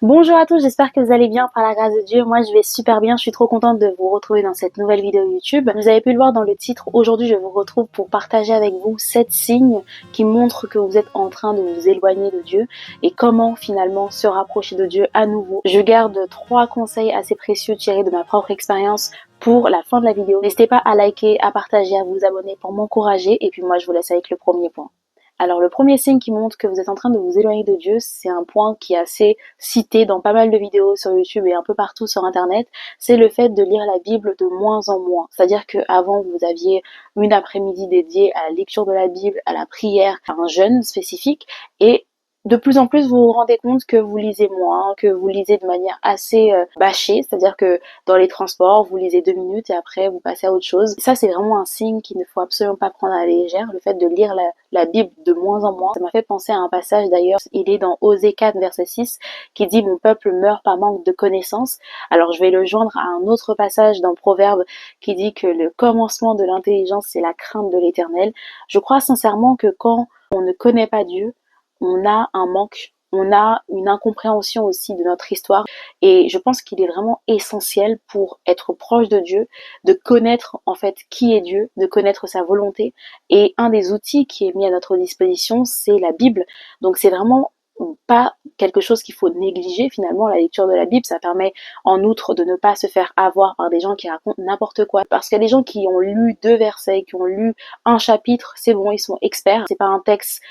Bonjour à tous, j'espère que vous allez bien par la grâce de Dieu. Moi je vais super bien, je suis trop contente de vous retrouver dans cette nouvelle vidéo YouTube. Vous avez pu le voir dans le titre, aujourd'hui je vous retrouve pour partager avec vous 7 signes qui montrent que vous êtes en train de vous éloigner de Dieu et comment finalement se rapprocher de Dieu à nouveau. Je garde 3 conseils assez précieux tirés de ma propre expérience pour la fin de la vidéo. N'hésitez pas à liker, à partager, à vous abonner pour m'encourager et puis moi je vous laisse avec le premier point. Alors le premier signe qui montre que vous êtes en train de vous éloigner de Dieu, c'est un point qui est assez cité dans pas mal de vidéos sur YouTube et un peu partout sur internet, c'est le fait de lire la Bible de moins en moins. C'est-à-dire qu'avant vous aviez une après-midi dédiée à la lecture de la Bible, à la prière, à un jeûne spécifique et de plus en plus, vous vous rendez compte que vous lisez moins, que vous lisez de manière assez bâchée, c'est-à-dire que dans les transports, vous lisez 2 minutes et après vous passez à autre chose. Ça, c'est vraiment un signe qu'il ne faut absolument pas prendre à la légère, le fait de lire la Bible de moins en moins. Ça m'a fait penser à un passage d'ailleurs, il est dans Osée 4, verset 6, qui dit « Mon peuple meurt par manque de connaissances ». Alors je vais le joindre à un autre passage dans Proverbe qui dit que le commencement de l'intelligence, c'est la crainte de l'Éternel. Je crois sincèrement que quand on ne connaît pas Dieu, on a un manque, on a une incompréhension aussi de notre histoire et je pense qu'il est vraiment essentiel pour être proche de Dieu, de connaître en fait qui est Dieu, de connaître sa volonté et un des outils qui est mis à notre disposition c'est la Bible, donc c'est vraiment pas quelque chose qu'il faut négliger finalement. La lecture de la Bible, ça permet en outre de ne pas se faire avoir par des gens qui racontent n'importe quoi, parce qu'il y a des gens qui ont lu 2 versets, qui ont lu un chapitre, c'est bon, ils sont experts. C'est pas un texte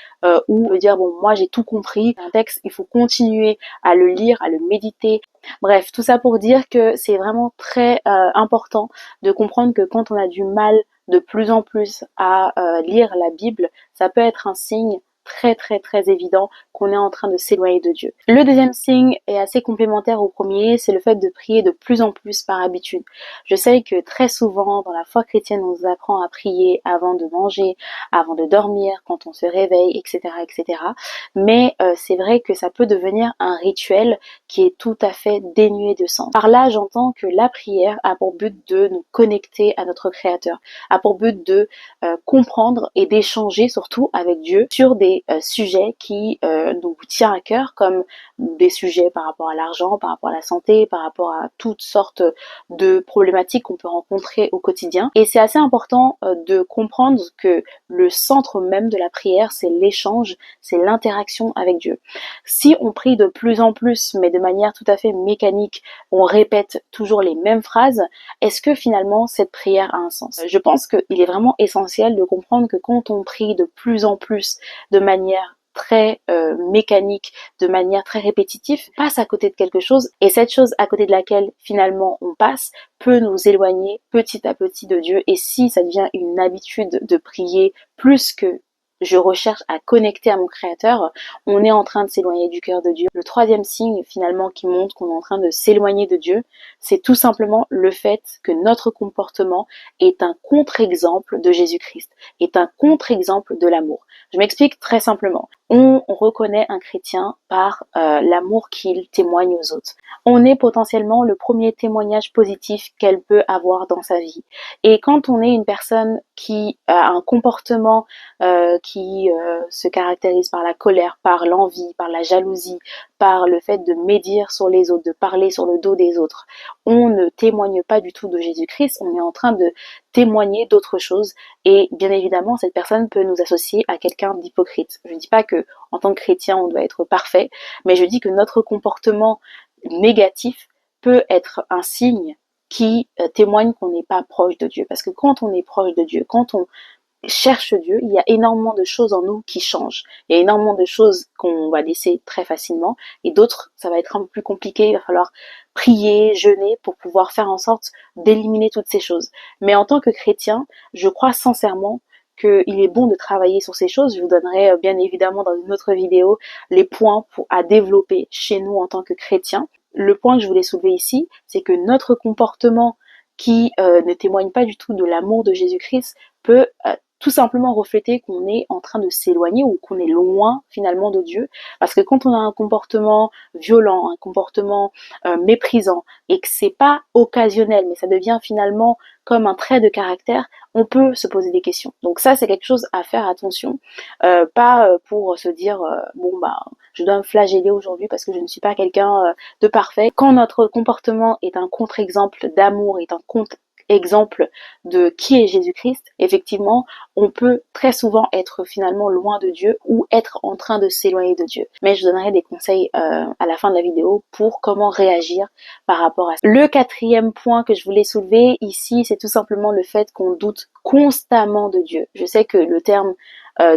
où on peut dire bon moi j'ai tout compris. Un texte, il faut continuer à le lire, à le méditer. Bref, tout ça pour dire que c'est vraiment très important de comprendre que quand on a du mal de plus en plus à lire la Bible, ça peut être un signe très évident qu'on est en train de s'éloigner de Dieu. Le deuxième signe est assez complémentaire au premier, c'est le fait de prier de plus en plus par habitude. Je sais que très souvent dans la foi chrétienne on nous apprend à prier avant de manger, avant de dormir, quand on se réveille, etc. Mais c'est vrai que ça peut devenir un rituel qui est tout à fait dénué de sens. Par là j'entends que la prière a pour but de nous connecter à notre Créateur, a pour but de comprendre et d'échanger surtout avec Dieu sur des sujets qui nous tient à cœur, comme des sujets par rapport à l'argent, par rapport à la santé, par rapport à toutes sortes de problématiques qu'on peut rencontrer au quotidien. Et c'est assez important de comprendre que le centre même de la prière, c'est l'échange, c'est l'interaction avec Dieu. Si on prie de plus en plus, mais de manière tout à fait mécanique, on répète toujours les mêmes phrases, est-ce que finalement cette prière a un sens? Je pense qu'il est vraiment essentiel de comprendre que quand on prie de plus en plus de manière très mécanique, de manière très répétitive, on passe à côté de quelque chose et cette chose à côté de laquelle finalement on passe peut nous éloigner petit à petit de Dieu. Et si ça devient une habitude de prier plus que je recherche à connecter à mon Créateur, on est en train de s'éloigner du cœur de Dieu. Le troisième signe finalement qui montre qu'on est en train de s'éloigner de Dieu, c'est tout simplement le fait que notre comportement est un contre-exemple de Jésus-Christ, est un contre-exemple de l'amour. Je m'explique très simplement. On reconnaît un chrétien par l'amour qu'il témoigne aux autres. On est potentiellement le premier témoignage positif qu'elle peut avoir dans sa vie. Et quand on est une personne qui a un comportement qui se caractérise par la colère, par l'envie, par la jalousie, par le fait de médire sur les autres, de parler sur le dos des autres, on ne témoigne pas du tout de Jésus-Christ, on est en train de témoigner d'autre chose et bien évidemment cette personne peut nous associer à quelqu'un d'hypocrite. Je ne dis pas que en tant que chrétien on doit être parfait, mais je dis que notre comportement négatif peut être un signe qui témoigne qu'on n'est pas proche de Dieu. Parce que quand on est proche de Dieu, quand on cherche Dieu, il y a énormément de choses en nous qui changent. Il y a énormément de choses qu'on va laisser très facilement et d'autres, ça va être un peu plus compliqué. Il va falloir prier, jeûner pour pouvoir faire en sorte d'éliminer toutes ces choses. Mais en tant que chrétien, je crois sincèrement qu'il est bon de travailler sur ces choses. Je vous donnerai bien évidemment dans une autre vidéo les points à développer chez nous en tant que chrétiens. Le point que je voulais soulever ici, c'est que notre comportement qui ne témoigne pas du tout de l'amour de Jésus-Christ peut tout simplement refléter qu'on est en train de s'éloigner ou qu'on est loin finalement de Dieu. Parce que quand on a un comportement violent, un comportement méprisant, et que c'est pas occasionnel, mais ça devient finalement comme un trait de caractère, on peut se poser des questions. Donc ça, c'est quelque chose à faire attention, pas pour se dire bon bah je dois me flageller aujourd'hui parce que je ne suis pas quelqu'un de parfait. Quand notre comportement est un contre-exemple d'amour, est un contre-exemple de qui est Jésus-Christ, effectivement, on peut très souvent être finalement loin de Dieu ou être en train de s'éloigner de Dieu. Mais je donnerai des conseils à la fin de la vidéo pour comment réagir par rapport à ça. Le quatrième point que je voulais soulever ici, c'est tout simplement le fait qu'on doute constamment de Dieu. Je sais que le terme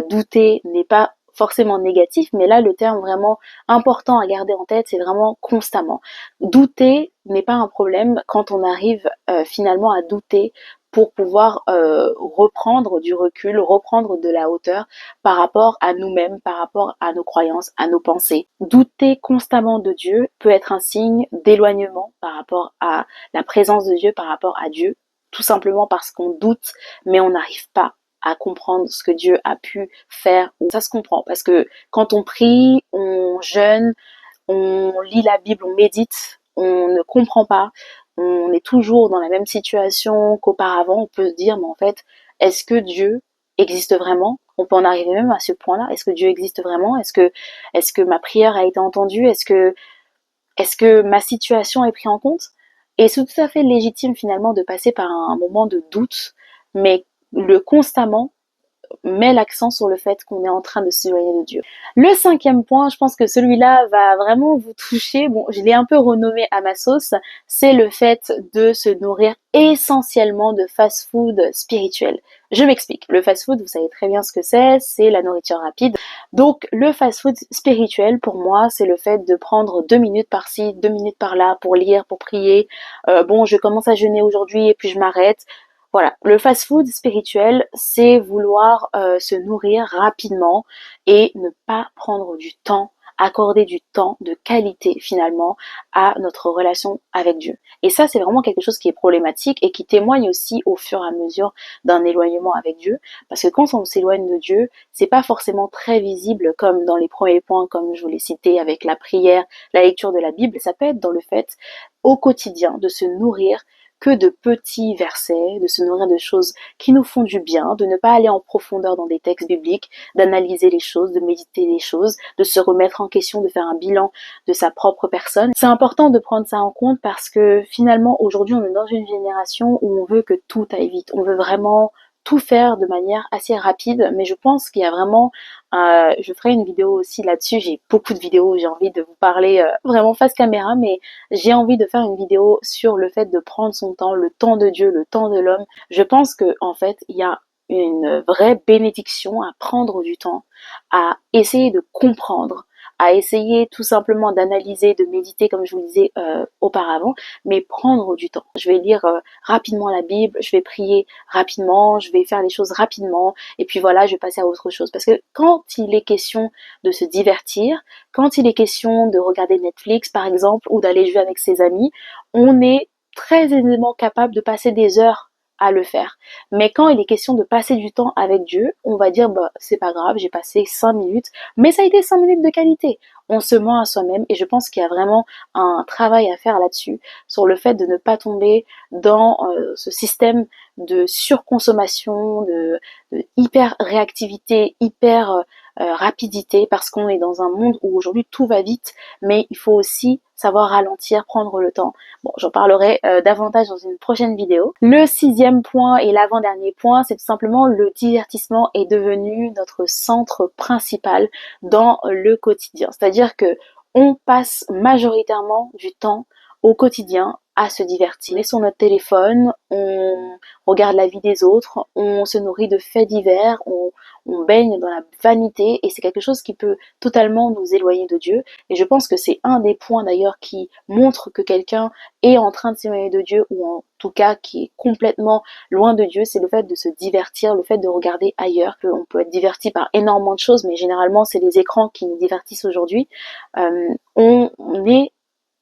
douter n'est pas forcément négatif, mais là le terme vraiment important à garder en tête, c'est vraiment constamment. Douter n'est pas un problème quand on arrive finalement à douter pour pouvoir reprendre du recul, reprendre de la hauteur par rapport à nous-mêmes, par rapport à nos croyances, à nos pensées. Douter constamment de Dieu peut être un signe d'éloignement par rapport à la présence de Dieu, par rapport à Dieu, tout simplement parce qu'on doute, mais on n'arrive pas à comprendre ce que Dieu a pu faire. Ça se comprend parce que quand on prie, on jeûne, on lit la Bible, on médite, on ne comprend pas, on est toujours dans la même situation qu'auparavant, on peut se dire mais en fait, est-ce que Dieu existe vraiment? On peut en arriver même à ce point-là. Est-ce que Dieu existe vraiment? Est-ce que ma prière a été entendue? Est-ce que ma situation est prise en compte? Et c'est tout à fait légitime finalement de passer par un moment de doute, mais le constamment met l'accent sur le fait qu'on est en train de s'éloigner de Dieu. Le cinquième point, je pense que celui-là va vraiment vous toucher, bon, je l'ai un peu renommé à ma sauce, c'est le fait de se nourrir essentiellement de fast-food spirituel. Je m'explique. Le fast-food, vous savez très bien ce que c'est la nourriture rapide. Donc, le fast-food spirituel, pour moi, c'est le fait de prendre 2 minutes par-ci, 2 minutes par-là pour lire, pour prier. Bon, je commence à jeûner aujourd'hui et puis je m'arrête. Voilà, le fast-food spirituel, c'est vouloir se nourrir rapidement et ne pas prendre du temps, accorder du temps de qualité finalement à notre relation avec Dieu. Et ça, c'est vraiment quelque chose qui est problématique et qui témoigne aussi au fur et à mesure d'un éloignement avec Dieu. Parce que quand on s'éloigne de Dieu, c'est pas forcément très visible comme dans les premiers points, comme je vous l'ai cité avec la prière, la lecture de la Bible. Ça peut être dans le fait au quotidien de se nourrir que de petits versets, de se nourrir de choses qui nous font du bien, de ne pas aller en profondeur dans des textes bibliques, d'analyser les choses, de méditer les choses, de se remettre en question, de faire un bilan de sa propre personne. C'est important de prendre ça en compte parce que finalement aujourd'hui on est dans une génération où on veut que tout aille vite, on veut vraiment tout faire de manière assez rapide, mais je pense qu'il y a vraiment, je ferai une vidéo aussi là-dessus, j'ai beaucoup de vidéos, j'ai envie de vous parler vraiment face caméra, mais j'ai envie de faire une vidéo sur le fait de prendre son temps, le temps de Dieu, le temps de l'homme. Je pense que en fait, il y a une vraie bénédiction à prendre du temps, à essayer de comprendre, à essayer tout simplement d'analyser, de méditer comme je vous le disais auparavant, mais prendre du temps. Je vais lire rapidement la Bible, je vais prier rapidement, je vais faire les choses rapidement, et puis voilà, je vais passer à autre chose. Parce que quand il est question de se divertir, quand il est question de regarder Netflix par exemple, ou d'aller jouer avec ses amis, on est très aisément capable de passer des heures à le faire. Mais quand il est question de passer du temps avec Dieu, on va dire bah c'est pas grave, j'ai passé 5 minutes, mais ça a été 5 minutes de qualité. On se ment à soi-même et je pense qu'il y a vraiment un travail à faire là-dessus, sur le fait de ne pas tomber dans ce système de surconsommation, de hyper réactivité, hyper rapidité, parce qu'on est dans un monde où aujourd'hui tout va vite, mais il faut aussi savoir ralentir, prendre le temps. Bon, j'en parlerai davantage dans une prochaine vidéo. Le sixième point et l'avant-dernier point, c'est tout simplement le divertissement est devenu notre centre principal dans le quotidien. C'est-à-dire que on passe majoritairement du temps au quotidien à se divertir. On est sur notre téléphone, on regarde la vie des autres, on se nourrit de faits divers, on baigne dans la vanité et c'est quelque chose qui peut totalement nous éloigner de Dieu. Et je pense que c'est un des points d'ailleurs qui montre que quelqu'un est en train de s'éloigner de Dieu ou en tout cas qui est complètement loin de Dieu, c'est le fait de se divertir, le fait de regarder ailleurs. On peut être diverti par énormément de choses, mais généralement c'est les écrans qui nous divertissent aujourd'hui. On n'est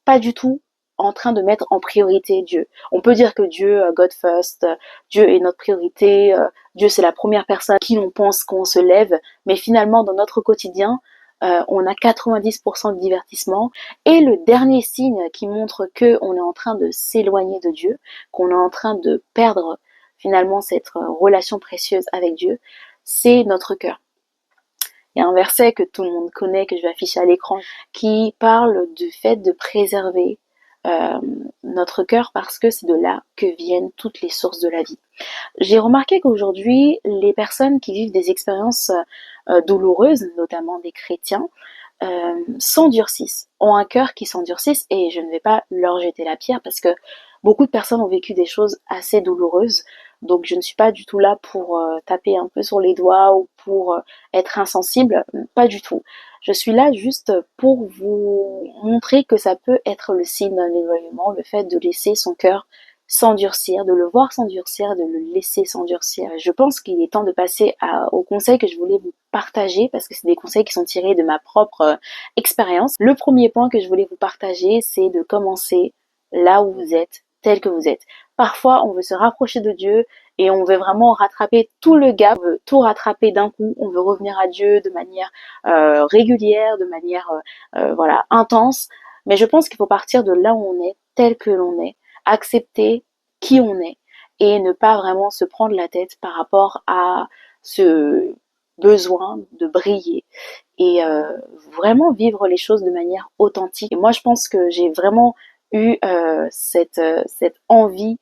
pas du tout en train de mettre en priorité Dieu. On peut dire que Dieu, God first, Dieu est notre priorité, Dieu c'est la première personne qui on pense qu'on se lève, mais finalement dans notre quotidien, on a 90% de divertissement. Et le dernier signe qui montre que on est en train de s'éloigner de Dieu, qu'on est en train de perdre finalement cette relation précieuse avec Dieu, c'est notre cœur. Il y a un verset que tout le monde connaît, que je vais afficher à l'écran, qui parle du fait de préserver notre cœur parce que c'est de là que viennent toutes les sources de la vie. J'ai remarqué qu'aujourd'hui, les personnes qui vivent des expériences douloureuses, notamment des chrétiens, s'endurcissent, ont un cœur qui s'endurcisse, et je ne vais pas leur jeter la pierre parce que beaucoup de personnes ont vécu des choses assez douloureuses, donc je ne suis pas du tout là pour taper un peu sur les doigts ou pour être insensible, pas du tout. Je suis là juste pour vous montrer que ça peut être le signe d'un éloignement, le fait de laisser son cœur s'endurcir, de le voir s'endurcir, de le laisser s'endurcir. Je pense qu'il est temps de passer aux conseils que je voulais vous partager parce que c'est des conseils qui sont tirés de ma propre expérience. Le premier point que je voulais vous partager, c'est de commencer là où vous êtes, tel que vous êtes. Parfois, on veut se rapprocher de Dieu et on veut vraiment rattraper tout le gap, on veut tout rattraper d'un coup, on veut revenir à Dieu de manière régulière, de manière voilà, intense. Mais je pense qu'il faut partir de là où on est, tel que l'on est, accepter qui on est et ne pas vraiment se prendre la tête par rapport à ce besoin de briller et vraiment vivre les choses de manière authentique. Et moi, je pense que j'ai vraiment eu cette envie,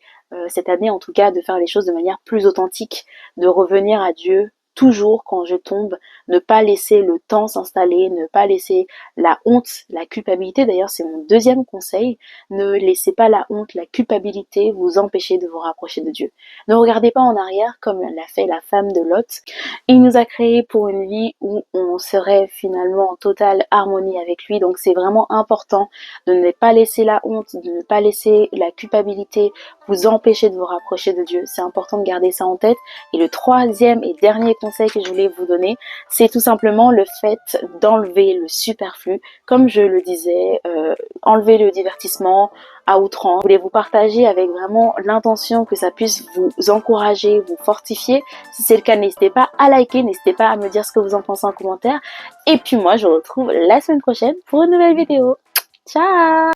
cette année en tout cas, de faire les choses de manière plus authentique, de revenir à Dieu toujours quand je tombe, ne pas laisser le temps s'installer, ne pas laisser la honte, la culpabilité. D'ailleurs, c'est mon deuxième conseil. Ne laissez pas la honte, la culpabilité vous empêcher de vous rapprocher de Dieu. Ne regardez pas en arrière comme l'a fait la femme de Lot. Il nous a créés pour une vie où on serait finalement en totale harmonie avec lui. Donc c'est vraiment important de ne pas laisser la honte, de ne pas laisser la culpabilité vous empêcher de vous rapprocher de Dieu. C'est important de garder ça en tête. Et le troisième et dernier conseil que je voulais vous donner, c'est tout simplement le fait d'enlever le superflu. Comme je le disais, enlever le divertissement à outrance. Je voulais vous partager avec vraiment l'intention que ça puisse vous encourager, vous fortifier. Si c'est le cas, n'hésitez pas à liker, n'hésitez pas à me dire ce que vous en pensez en commentaire. Et puis moi, je vous retrouve la semaine prochaine pour une nouvelle vidéo. Ciao!